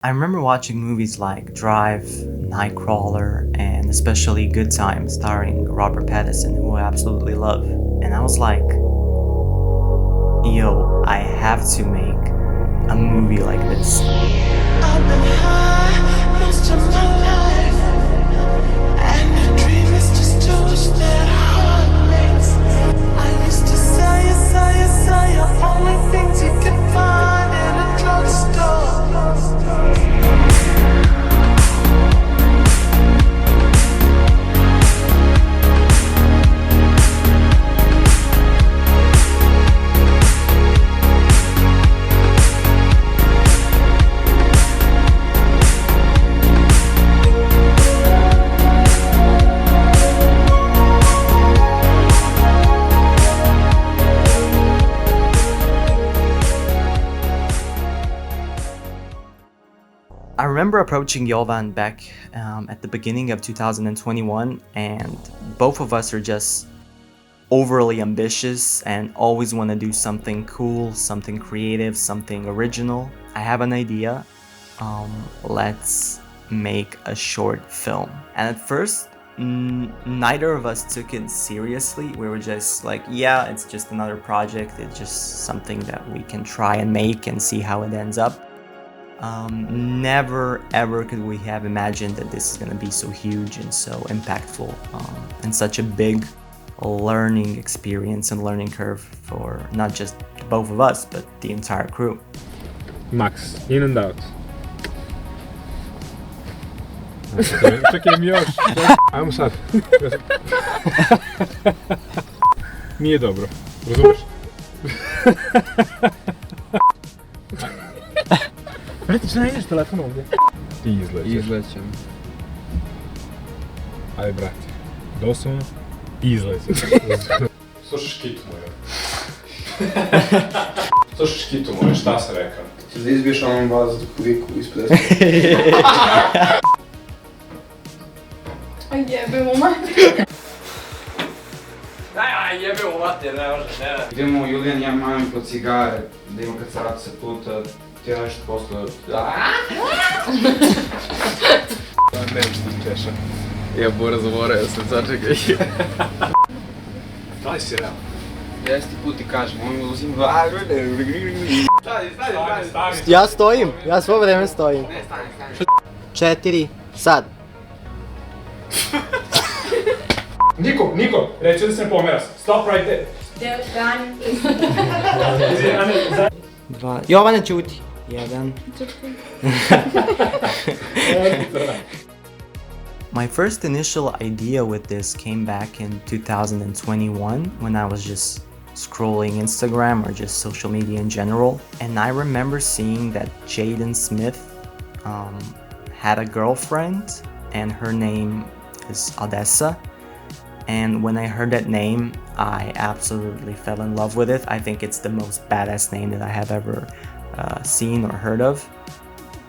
I remember watching movies like Drive, Nightcrawler, and especially Good Time starring Robert Pattinson, who I absolutely love. And I was like, yo, I have to make a movie like this. I've been high most of my life, and the dream is just to that heart race. I used to say, only things you can find in a drugstore. I remember approaching Jovan back at the beginning of 2021, and both of us are just overly ambitious and always want to do something cool, something creative, something original. I have an idea. Let's make a short film. And at first, neither of us took it seriously. We were just like, yeah, it's just another project. It's just something that we can try and make and see how it ends up. Never ever could we have imagined that this is going to be so huge and so impactful, and such a big learning experience and learning curve for not just both of us, but the entire crew. Max, in and out. Čekaj mi još. Ajmo sad. Nije dobro, razumeš? Brate, šta ideš telefon ovdje? I izlećeš. Izlećem. Ajde, brate. Doslovno. Izlećeš. Slušaš kitu moju. Slušaš kitu moju, šta sam rekao? Ćeš da izbiješ onom vazduhoviku ispred. A jebemo mater. Aj, jebemo mater, ne može, ne. Idemo Julijan, ja mamim po cigare, da ima kad se vrati se puta, ti ja nešto posle... Ne znam, Češa. Ja Bora zaboravio sam, sačekaj. Da li si realno? Jesi put ti kažem, on uzim... Stavi. Ja stojim, ja svo vreme stojim. Ne, stani. 4, sad. Niko, reći da se ne pomera. Stop right there. Jovane, ćuti. 1. My first initial idea with this came back in 2021 when I was just scrolling Instagram or just social media in general, and I remember seeing that Jaden Smith had a girlfriend and her name is Odessa. And when I heard that name, I absolutely fell in love with it. I think it's the most badass name that I have ever seen or heard of.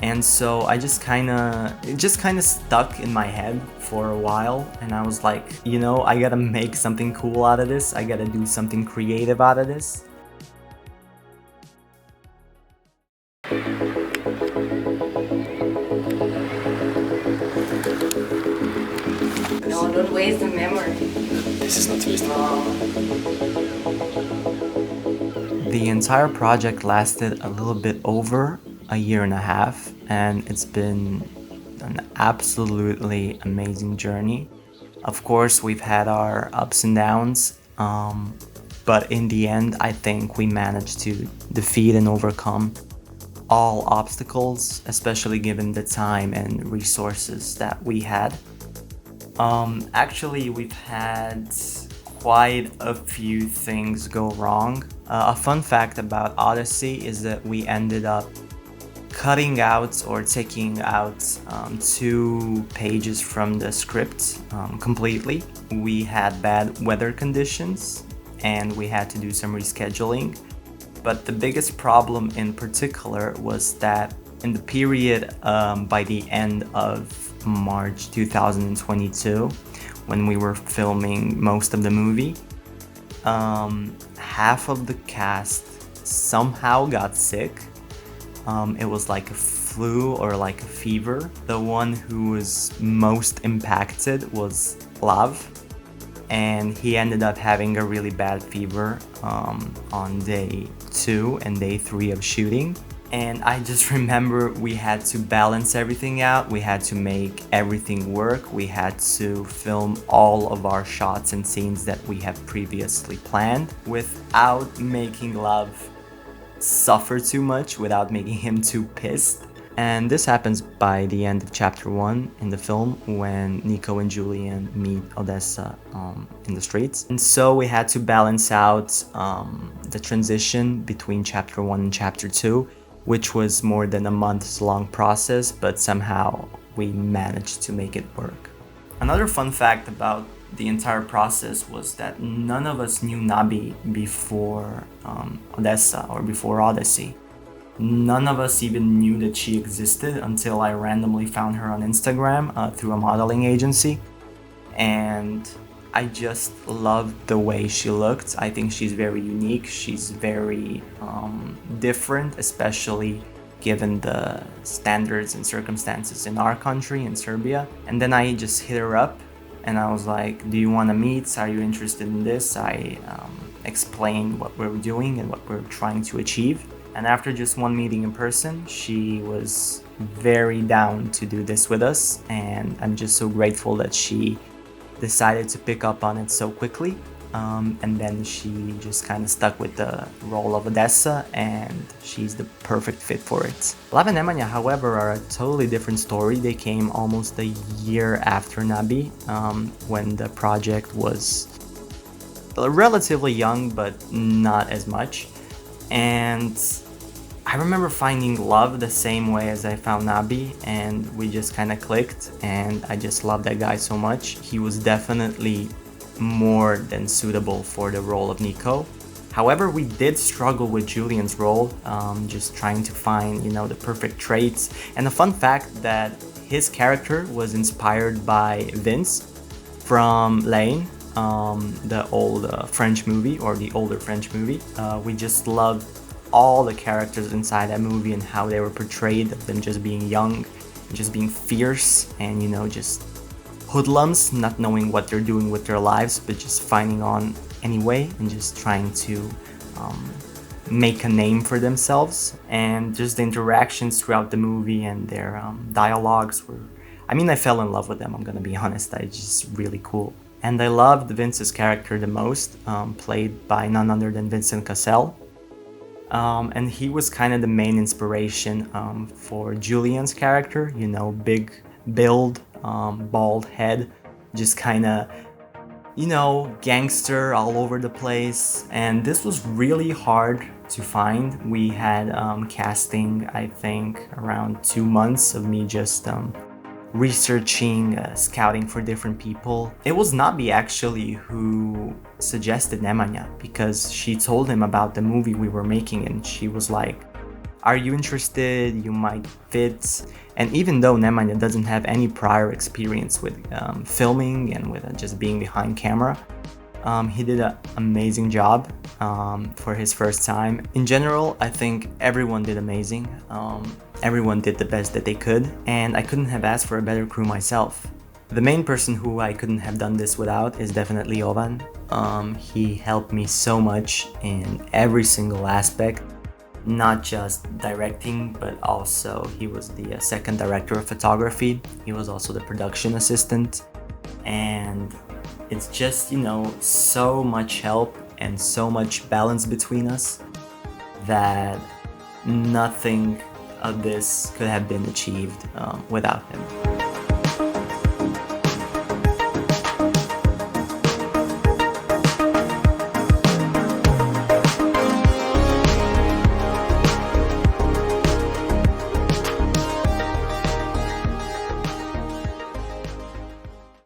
And so it just kind of stuck in my head for a while, and I was like, you know, I gotta make something cool out of this. I gotta do something creative out of this. No, don't waste the memory. This is not wasted. The entire project lasted a little bit over a year and a half, and it's been an absolutely amazing journey. Of course, we've had our ups and downs, but in the end, I think we managed to defeat and overcome all obstacles, especially given the time and resources that we had. Actually, we've had quite a few things go wrong. A fun fact about Odyssey is that we ended up cutting out or taking out 2 pages from the script completely. We had bad weather conditions and we had to do some rescheduling. But the biggest problem in particular was that in the period by the end of March 2022, when we were filming most of the movie, half of the cast somehow got sick. It was like a flu or like a fever. The one who was most impacted was Lav, and he ended up having a really bad fever on day 2 and day 3 of shooting. And I just remember we had to balance everything out. We had to make everything work. We had to film all of our shots and scenes that we have previously planned without making Lav suffer too much, without making him too pissed. And this happens by the end of chapter 1 in the film, when Nico and Julian meet Odessa in the streets. And so we had to balance out the transition between chapter 1 and chapter 2, which was more than a month's long process, but somehow we managed to make it work. Another fun fact about the entire process was that none of us knew Nabi before Odessa or before Odyssey. None of us even knew that she existed until I randomly found her on Instagram through a modeling agency. And I just loved the way she looked. I think she's very unique. She's very different, especially given the standards and circumstances in our country, in Serbia. And then I just hit her up and I was like, do you want to meet? Are you interested in this? I explained what we're doing and what we're trying to achieve. And after just one meeting in person, she was very down to do this with us. And I'm just so grateful that she decided to pick up on it so quickly. And then she just kind of stuck with the role of Odessa, and she's the perfect fit for it. Lav and Nemanja, however, are a totally different story. They came almost a year after Nabi, when the project was relatively young, but not as much. And I remember finding Love the same way as I found Nabi, and we just kind of clicked, and I just love that guy so much. He was definitely more than suitable for the role of Nico. However, we did struggle with Julian's role, just trying to find, the perfect traits. And a fun fact that his character was inspired by Vince from Lane, the old French movie, or the older French movie. We just loved all the characters inside that movie and how they were portrayed, of them just being young, just being fierce, and just hoodlums, not knowing what they're doing with their lives, but just finding on anyway and just trying to make a name for themselves. And just the interactions throughout the movie and their dialogues were, I fell in love with them, I'm gonna be honest. It's just really cool. And I loved Vince's character the most, played by none other than Vincent Cassel. And he was kind of the main inspiration for Julian's character, big build, bald head, just kind of, gangster all over the place. And this was really hard to find. We had casting, I think, around 2 months of me just researching, scouting for different people. It was Nabi actually who suggested Nemanja, because she told him about the movie we were making, and she was like, are you interested? You might fit. And even though Nemanja doesn't have any prior experience with filming and with just being behind camera, he did an amazing job for his first time. In general, I think everyone did amazing. Everyone did the best that they could, and I couldn't have asked for a better crew myself. The main person who I couldn't have done this without is definitely Jovan. He helped me so much in every single aspect, not just directing, but also he was the second director of photography. He was also the production assistant, and it's just, so much help and so much balance between us that nothing of this could have been achieved without him.